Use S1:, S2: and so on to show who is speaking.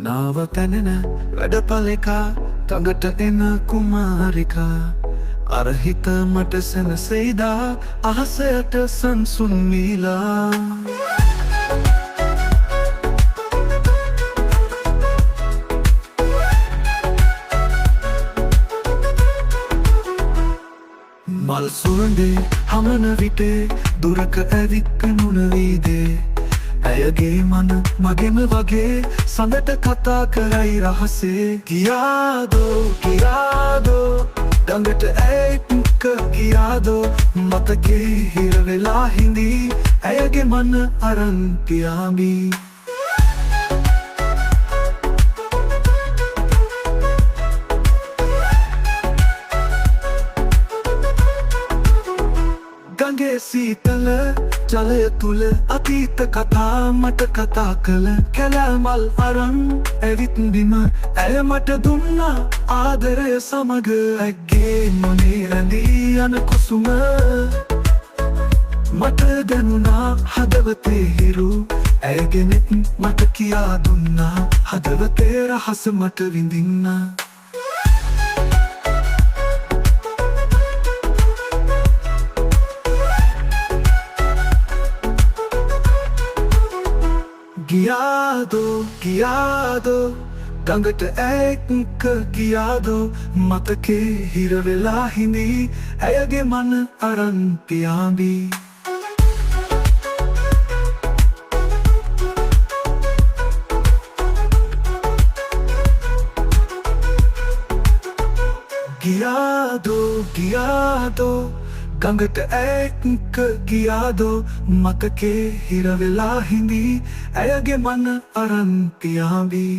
S1: නාව පැනෙන වැඩපලෙකා තඟට එන කුමාරිකා අරහිත මට සැනසෙයිදා අහසයට සංසුන් වීලා මල් සුවඳේ හමන විටේ දුරක ඇවිත් නුනවීදේ ඇයගේ මන මගෙම වගේ සඳට කතා කරයි රහසේ ගියාදෝ ගඟට ඇයික ගියාදෝ මතකේ හිරවෙලා හිඳී ඇයගේ මන අරන් පියාමී ගඟේ සීතල ජලය තුල අතීත කතා මට කතා කළ කැලෑමල් අරන් ඇවිත් බිම ඇය මට දුන්නා ආදරය සමග ඇගේ මොනේ රැඳී යන කුසුම මට දැනුණා හදවතේ හිරු ඇයගෙනෙත් මට කියා දුන්නා හදවතේ රහස මට විඳින්න ගියාදෝ ගඟට ඇයික ගියාදෝ මතකේ හිරවෙලා හිඳී ඇයගේ මන අරන් පියාඹී ගියාදෝ ගඟට ඇයික ගියාදෝ මතකේ හිරවෙලා හිඳී ඇයගේ මන අරන් පියාඹී